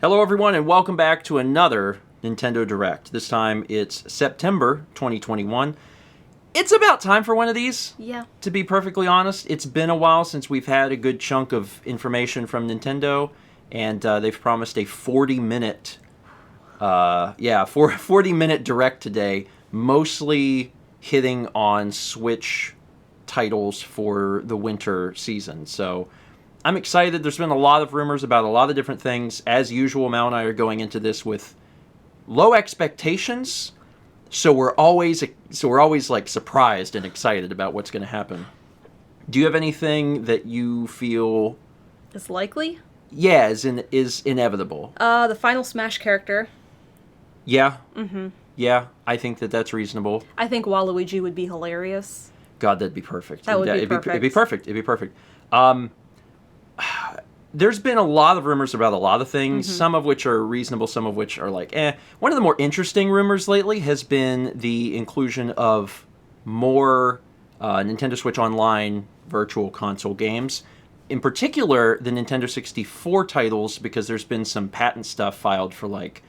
Hello everyone and welcome back to another Nintendo Direct. This time it's September 2021. It's about time for one of these. Yeah. To be perfectly honest, it's been a while since we've had a good chunk of information from Nintendo, and they've promised a 40-minute 40-minute Direct today, mostly hitting on Switch titles for the winter season. So I'm excited. There's been a lot of rumors about a lot of different things. As usual, Mal and I are going into this with low expectations, so we're always like surprised and excited about what's going to happen. Do you have anything that you feel is likely? Yeah, is inevitable? The final Smash character. Yeah. Mm-hmm. Yeah, I think that's reasonable. I think Waluigi would be hilarious. God, that'd be perfect. That would be perfect. It'd be perfect. It'd be perfect. There's been a lot of rumors about a lot of things, some of which are reasonable, some of which are like, eh. One of the more interesting rumors lately has been the inclusion of more Nintendo Switch Online virtual console games. In particular, the Nintendo 64 titles, because there's been some patent stuff filed for like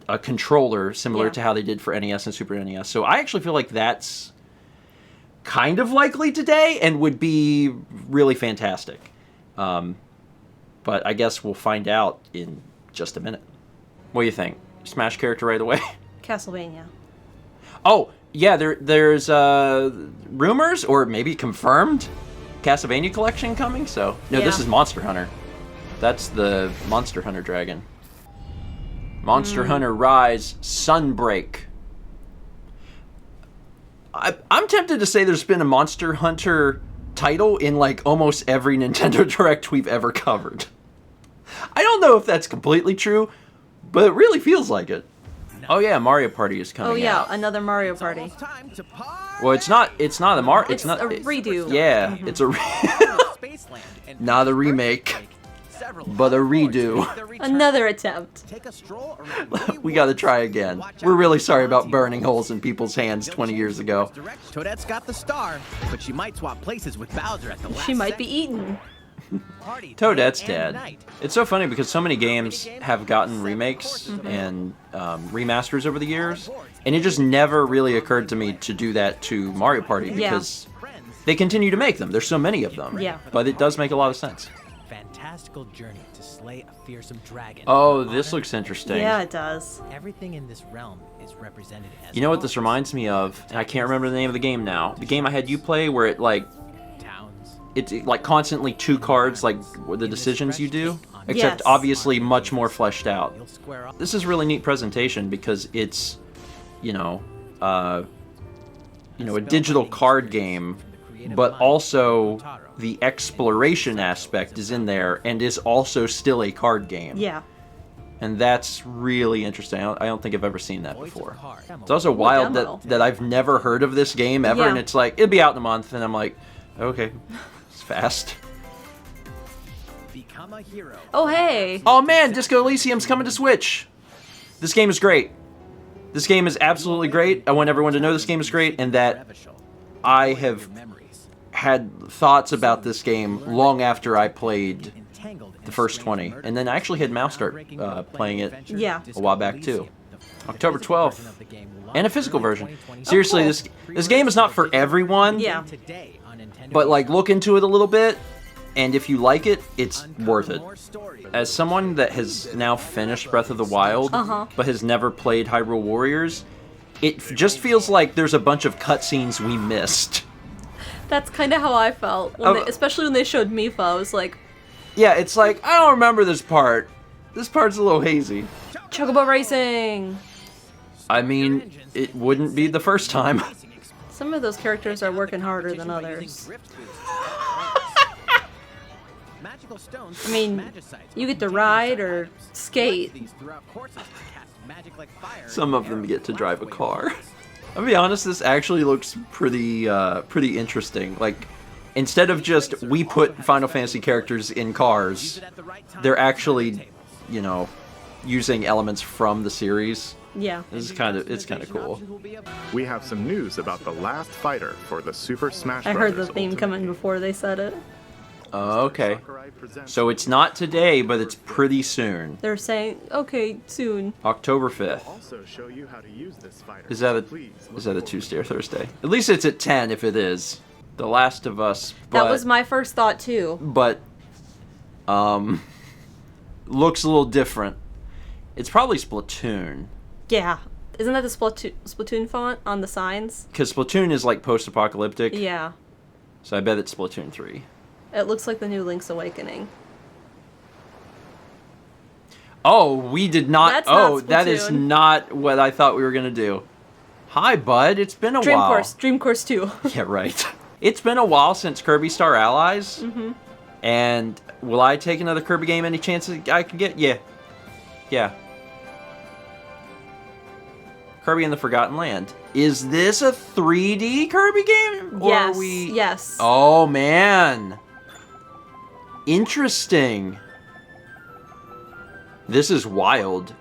a controller similar to how they did for NES and Super NES. So I actually feel like that's kind of likely today and would be really fantastic. But I guess we'll find out in just a minute. What do you think? Smash character right away? Castlevania. Oh, yeah, there's rumors, or maybe confirmed, Castlevania collection coming, so... No, This is Monster Hunter. That's the Monster Hunter dragon. Monster Hunter Rise Sunbreak. I'm tempted to say there's been a Monster Hunter title in like almost every Nintendo Direct we've ever covered. I don't know if that's completely true, but it really feels like it. Oh yeah, Mario Party is coming out. Oh yeah, another Mario Party. Well, it's not a Mario. It's not a redo. Yeah, it's a not a remake, but a redo. Another attempt. We gotta try again. We're really sorry about burning holes in people's hands 20 years ago. Toadette's got the star, but she might swap places with Bowser at the last She might be second. eaten. Toadette's dead. It's so funny because so many games have gotten remakes and remasters over the years, and it just never really occurred to me to do that to Mario Party because they continue to make them. There's so many of them. Yeah. But it does make a lot of sense. Fantastical journey to slay a fearsome dragon. Oh, this looks interesting. Yeah, it does. Everything in this realm is represented as You know what this reminds me of? And I can't remember the name of the game now. The game I had you play where it like it's like constantly two cards, like the decisions you do, except obviously much more fleshed out. This is really neat presentation because it's, a digital card game, but also the exploration aspect is in there and is also still a card game. Yeah. And that's really interesting. I don't think I've ever seen that before. It's also wild that I've never heard of this game ever, and it's like, it'll be out in a month, and I'm like, okay. Fast. Become a hero. Oh, hey. Oh man, Disco Elysium's coming to Switch. This game is great. This game is absolutely great. I want everyone to know this game is great, and that I have had thoughts about this game long after I played the first 20. And then I actually had Mouse start playing it a while back too. October 12th. And a physical version. Seriously, this game is not for everyone. Yeah. But like, look into it a little bit, and if you like it, it's worth it. As someone that has now finished Breath of the Wild, but has never played Hyrule Warriors, it just feels like there's a bunch of cutscenes we missed. That's kind of how I felt, especially when they showed Mifa. I was like... Yeah, it's like, I don't remember this part. This part's a little hazy. Chocobo Racing! I mean, it wouldn't be the first time. Some of those characters are working harder than others. I mean, you get to ride or skate. Some of them get to drive a car. I'll be honest, this actually looks pretty interesting. Like, instead of just, we put Final Fantasy characters in cars, they're actually, using elements from the series. Yeah. It's kind of cool. We have some news about the last fighter for the Super Smash Bros. I heard the theme coming before they said it. Okay. So it's not today, but it's pretty soon. They're saying, okay, soon. October 5th. Also show you how to use this fighter. Is that a Tuesday or Thursday? At least it's at 10 if it is. The Last of Us. That was my first thought too. But looks a little different. It's probably Splatoon. Yeah. Isn't that the Splatoon font on the signs? Because Splatoon is like post-apocalyptic. Yeah. So I bet it's Splatoon 3. It looks like the new Link's Awakening. Oh, we did not. That's not Oh, that is Splatoon. not what I thought we were going to do. Hi, bud. It's been a while. Dream Course 2. Yeah, right. It's been a while since Kirby Star Allies. Mm-hmm. And will I take another Kirby game any chance I can get? Yeah. Yeah. Kirby and the Forgotten Land. Is this a 3D Kirby game? Or Yes. Are we... Yes. Oh, man. Interesting. This is wild.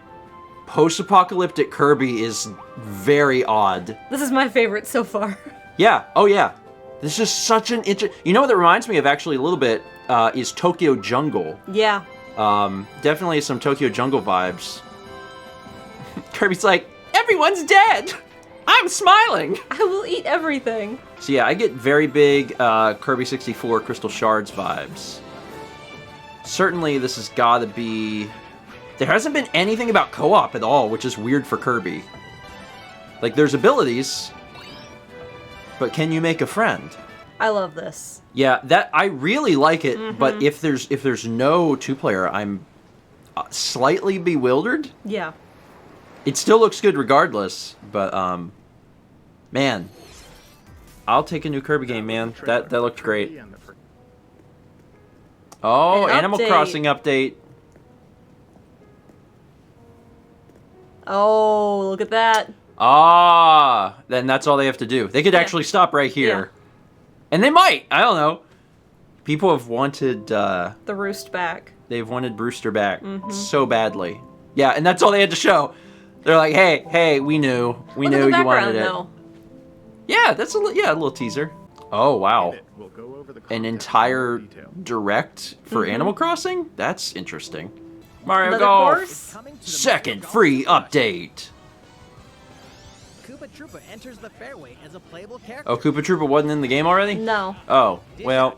Post-apocalyptic Kirby is very odd. This is my favorite so far. Yeah. Oh, yeah. This is such an You know what that reminds me of actually a little bit is Tokyo Jungle. Yeah. Definitely some Tokyo Jungle vibes. Kirby's like, everyone's dead! I'm smiling! I will eat everything. So yeah, I get very big Kirby 64 Crystal Shards vibes. Certainly this has gotta be... There hasn't been anything about co-op at all, which is weird for Kirby. Like, there's abilities, but can you make a friend? I love this. Yeah, that I really like it, but if there's no two-player, I'm slightly bewildered. Yeah. It still looks good regardless, but man, I'll take a new Kirby game, man. That looked great. Oh, An Animal update. Crossing update. Oh, look at that. Ah, then that's all they have to do. They could actually stop right here. Yeah. And they might. I don't know. People have wanted The roost back. they've wanted Brewster back so badly. Yeah, and that's all they had to show. They're like, "Hey, we knew Look at the you wanted background, it." though. Yeah, that's a little teaser. Oh, wow. We'll go over the An content entire in more detail. direct for Animal Crossing? That's interesting. Mario Another Golf course? Coming to the second Mario free Golf update. Koopa Troopa enters the fairway as a playable character. Oh, Koopa Troopa wasn't in the game already? No. Oh, well,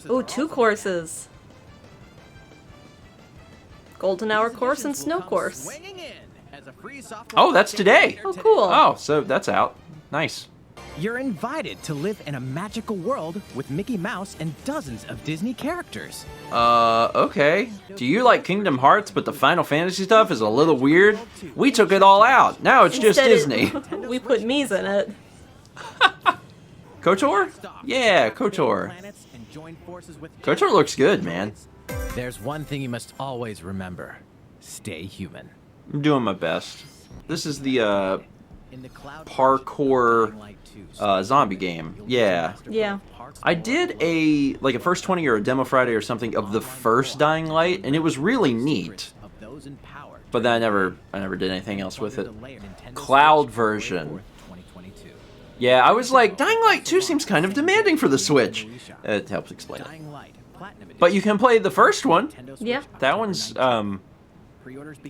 Ooh, 2 courses. Golden Hour course and Snow course. oh, that's today. Oh, cool. Oh, so that's out. Nice. You're invited to live in a magical world with Mickey Mouse and dozens of Disney characters. Okay. Do you like Kingdom Hearts, but the Final Fantasy stuff is a little weird? We took it all out. Now it's just Disney. We put Mii's in it. KOTOR? Yeah, KOTOR. KOTOR looks good, man. There's one thing you must always remember. Stay human. I'm doing my best. This is the, In the cloud parkour, zombie game. Yeah. Yeah. I did a first 20 or a demo Friday or something of the first Dying Light, and it was really neat. But then I never did anything else with it. Cloud version. Yeah, I was like, Dying Light 2 seems kind of demanding for the Switch. It helps explain it. But you can play the first one. Yeah. That one's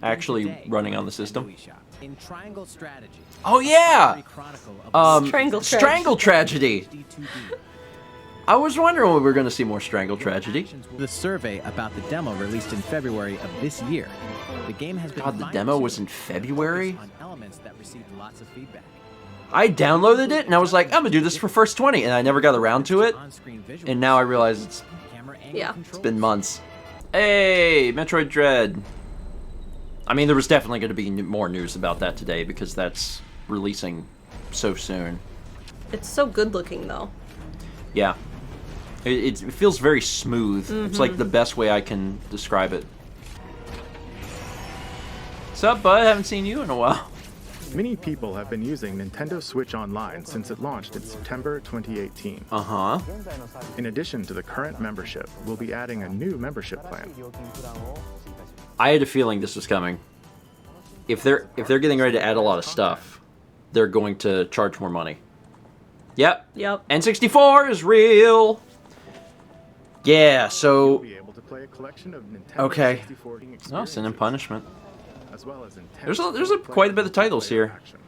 actually running on the system. In Triangle Strategy. Oh yeah. Strangle Tragedy. I was wondering when we were going to see more Strangle Tragedy. The survey about the demo released in February of this year. The game has been God, the demo was in February? on elements that received lots of feedback. I downloaded it and I was like, I'm gonna do this for first 20, and I never got around to it. On-screen visuals, And now I realize it's camera angle Yeah. controls, been months. Hey, Metroid Dread. I mean, there was definitely going to be more news about that today because that's releasing so soon. It's so good looking, though. Yeah. It feels very smooth. It's like the best way I can describe it. What's up, bud? Haven't seen you in a while. Many people have been using Nintendo Switch Online since it launched in September 2018. Uh-huh. In addition to the current membership, we'll be adding a new membership plan. I had a feeling this was coming. If they're getting ready to add a lot of stuff, they're going to charge more money. Yep. Yep. N64 is real. Yeah, You'll so... be able to play a collection of Nintendo Okay. 64 game No, sin and experiences, punishment. as well as intense There's quite a bit of titles multiplayer here. action.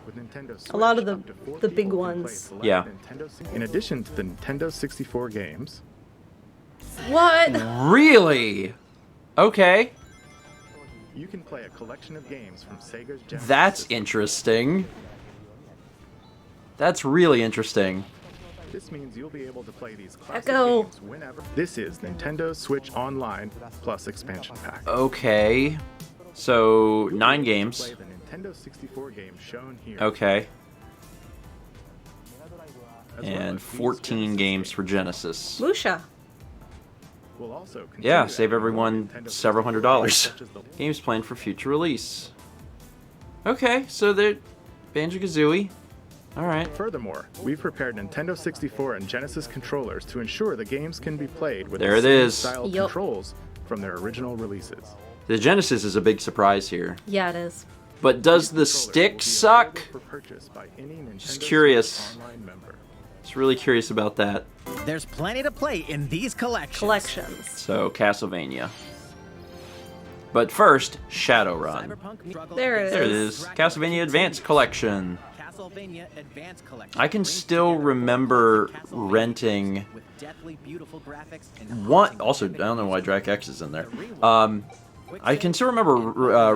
With Nintendo A lot of Switch, up to 4 the big people can play ones. select Yeah. In addition to the Nintendo 64 games, What? Really? Okay. you can play a collection of games from Sega's Genesis That's system. interesting. That's really interesting. This means you'll be able to play these classic Echo. games whenever. This is Nintendo Switch Online plus expansion pack. Okay. So, 9 Play games. the Nintendo 64 games shown here. Okay. as well And as these 14 Genesis games for Genesis. Musha. We'll also Yeah, continue save adding everyone more Nintendo several 64 $100. games, such as the- Games planned for future release. Okay, so they're Banjo-Kazooie. Alright. Furthermore, we've prepared Nintendo 64 and Genesis controllers to ensure the games can be played with There the it same is. style Yup. controls from their original releases. The Genesis is a big surprise here. Yeah, it is. But does the These stick controllers will be suck? available for purchase by any Nintendo Just Switch curious. Online member. Just really curious about that. There's plenty to play in these collections. Collections. So, Castlevania. But first, Shadowrun. Cyberpunk There it There it is. Castlevania Advance Collection. Castlevania Advance Collection. I can brings still together remember Castlevania renting with deathly beautiful graphics and one. haunting Also, I don't know why imagery. Drake X is in there. I can still remember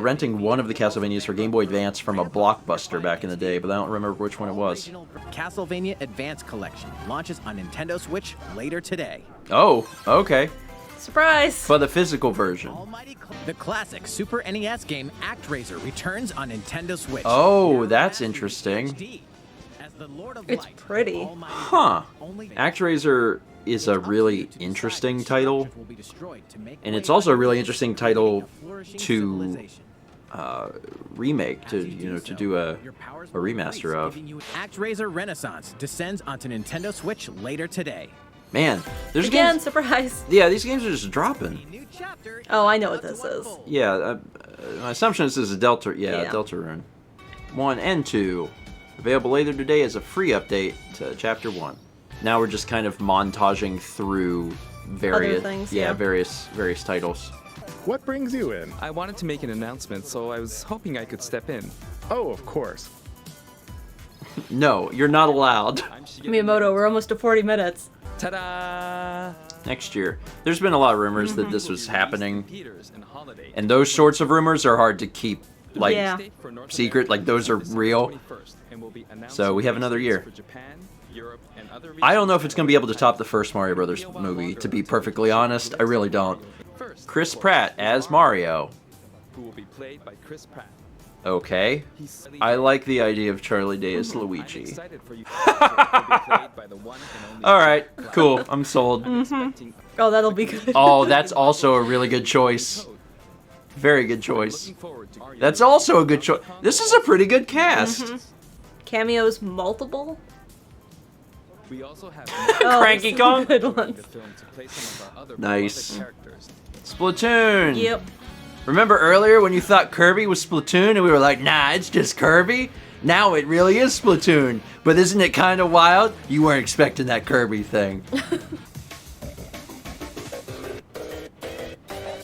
renting one of the Castlevanias for Game Boy Advance from a Blockbuster back in the day, but I don't remember which one it was. Original Castlevania Advance Collection launches on Nintendo Switch later today. Oh, okay. Surprise! But the physical version. The classic Super NES game ActRaiser returns on Nintendo Switch. Oh, that's interesting. HD. As the Lord of It's Light, pretty. Almighty Huh. only ActRaiser is a really Up to you to interesting decide title, which will be destroyed to make and way it's also a by really the interesting creating title a flourishing to civilization. remake, As to you to so, do a your powers a will remaster increase, of. giving you ActRaiser Renaissance descends onto Nintendo Switch later today. Man, there's Again, games. surprise. Yeah, these games are just dropping. New chapter. Oh, I know what this is. Yeah, my assumption is this is a Delta. Yeah, Yeah. Delta Rune. 1 and 2. Available later today as a free update to Chapter 1. Now we're just kind of montaging through various things, yeah. various titles. What brings you in? I wanted to make an announcement, so I was hoping I could step in. Oh, of course. No, you're not allowed. I'm Shigeru Miyamoto, we're almost to 40 minutes. Ta-da! Next year. There's been a lot of rumors that this was happening, Peters and Holiday. and those sorts of rumors are hard to keep like Yeah. Date for North secret, America like those are is December real. 21st, and will be announced So we have release another dates year. for Japan, Europe, and other I don't know if regions it's going to be able to top the first Mario Brothers movie, to be perfectly honest. I really don't. First, Chris of course, Pratt as Mario. who will be played by Chris Pratt. Okay. He's I like the idea of Charlie Day as I'm Luigi. excited for you to be played by the one and only Alright, Chris Pratt. cool. I'm sold. Expecting Oh, that'll be good. Oh, that's also a really good choice. Very good choice. looking forward to That's also a good choice. This is a pretty good cast. Cameos multiple? We also have Oh, Cranky some Kong? good the ones. film to play some of our other Nice. beloved characters. Splatoon. Yep. Remember earlier when you thought Kirby was Splatoon and we were like, nah, it's just Kirby? Now it really is Splatoon. But isn't it kind of wild? You weren't expecting that Kirby thing.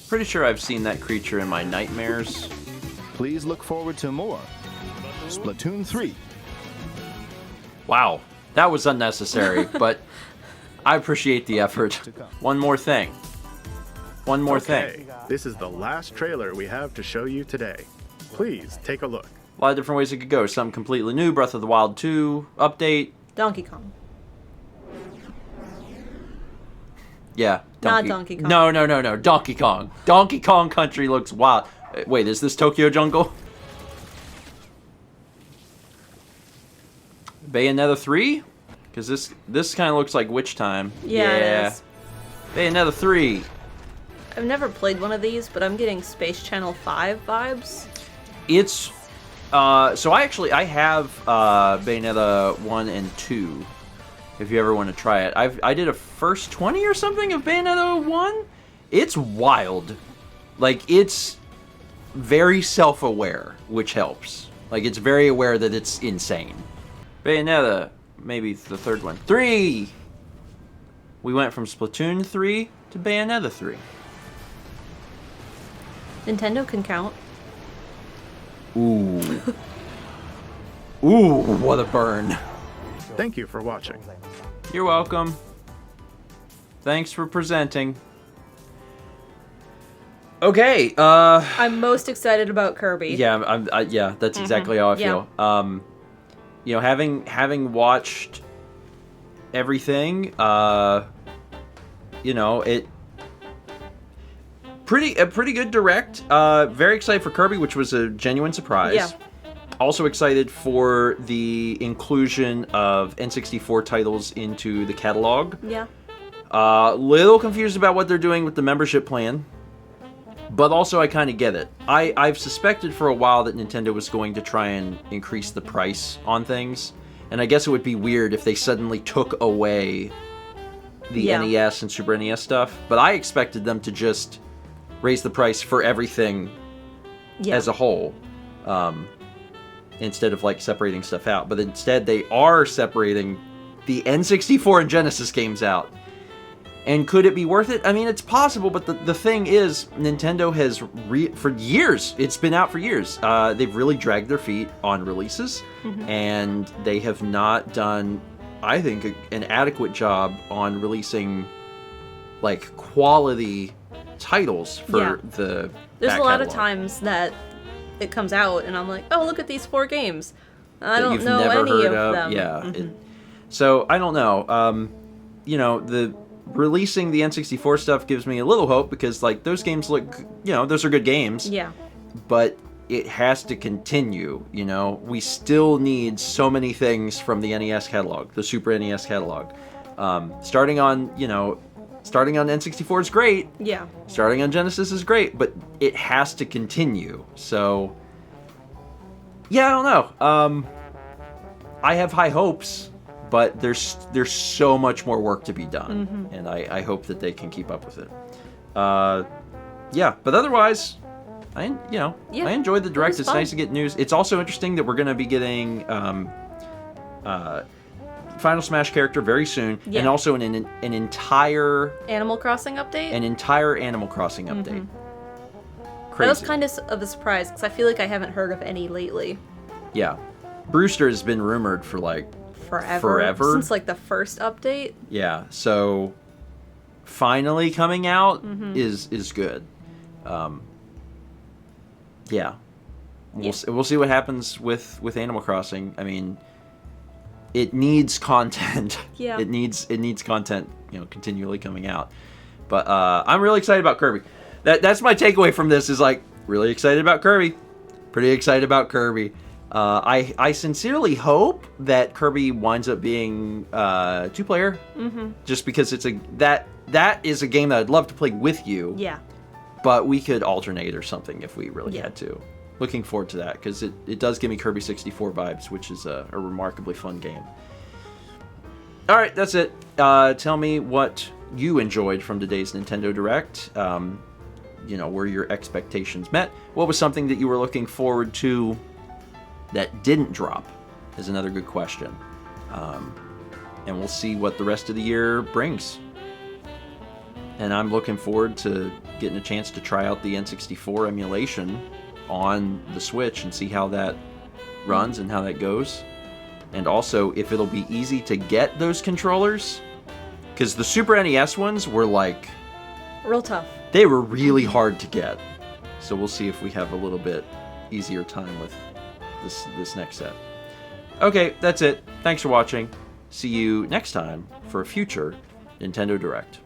Pretty sure I've seen that creature in my nightmares. Please look forward to more. Splatoon 3. Wow, that was unnecessary, but I appreciate the effort. One more thing. One more thing. This is the last trailer we have to show you today. Please take a look. A lot of different ways it could go. Something completely new, Breath of the Wild 2 update. Donkey Kong. Yeah, Not Donkey Kong. No. Donkey Kong. Donkey Kong Country looks wild. Wait, is this Tokyo Jungle? Bayonetta 3? Because this kind of looks like Witch Time. Yeah, it is. Bayonetta 3. I've never played one of these, but I'm getting Space Channel 5 vibes. It's so I have Bayonetta 1 and 2. If you ever want to try it, I did a first 20 or something of Bayonetta 1. It's wild. Like, it's very self-aware, which helps. Like, it's very aware that it's insane. Bayonetta, maybe the third one. 3. we went from Splatoon 3 to Bayonetta 3. Nintendo can count. Ooh. Ooh, what a burn. Thank you for watching. You're welcome. Thanks for presenting. Okay, I'm most excited about Kirby. yeah, yeah, that's exactly how I feel. You know, having watched everything, you know, a pretty good direct. Very excited for Kirby, which was a genuine surprise. Yeah. Also excited for the inclusion of N64 titles into the catalog. Yeah. Little confused about what they're doing with the membership plan, but also I kind of get it. I've suspected for a while that Nintendo was going to try and increase the price on things, and I guess it would be weird if they suddenly took away the NES and Super NES stuff, but I expected them to just raise the price for everything as a whole, instead of like separating stuff out. But instead they are separating the N64 and Genesis games out. And could it be worth it? I mean, it's possible, but the thing is, Nintendo has, for years, it's been out for years, they've really dragged their feet on releases, and they have not done, I think, an adequate job on releasing, like, quality titles for the There's back a lot of catalog. times that it comes out, and I'm like, oh, look at these 4 games. I that don't you've know never any heard of them. Yeah. So, I don't know. You know, releasing the N64 stuff gives me a little hope because, like, those games look, you know, those are good games. Yeah. But it has to continue, you know? We still need so many things from the NES catalog, the Super NES catalog. Starting on N64 is great. Yeah. Starting on Genesis is great, but it has to continue. So, yeah, I don't know. I have high hopes, but there's so much more work to be done, and I hope that they can keep up with it. Yeah, but otherwise, I enjoyed the direct. It's fun. nice to get news. It's also interesting that we're going to be getting Final Smash character very soon, and also an entire Animal Crossing update? Animal Crossing update. Crazy. That was kind of a surprise, because I feel like I haven't heard of any lately. Yeah. Brewster has been rumored for, like, forever. Since, like, the first update. Yeah, so finally coming out is good. Yeah. We'll see what happens with Animal Crossing. I mean, it needs content. Yeah. It needs content, you know, continually coming out. But I'm really excited about Kirby. That's my takeaway from this is, like, really excited about Kirby. Pretty excited about Kirby. I sincerely hope that Kirby winds up being 2-player. Just because that is a game that I'd love to play with you. Yeah. But we could alternate or something if we really had to. Looking forward to that, because it does give me Kirby 64 vibes, which is a remarkably fun game. Alright, that's it. Tell me what you enjoyed from today's Nintendo Direct. You know, were your expectations met? What was something that you were looking forward to that didn't drop? Is another good question. And we'll see what the rest of the year brings. And I'm looking forward to getting a chance to try out the N64 emulation on the Switch and see how that runs and how that goes. And also, if it'll be easy to get those controllers. Because the Super NES ones were, like, Real tough. they were really hard to get. So we'll see if we have a little bit easier time with this next set. Okay, that's it. Thanks for watching. See you next time for a future Nintendo Direct.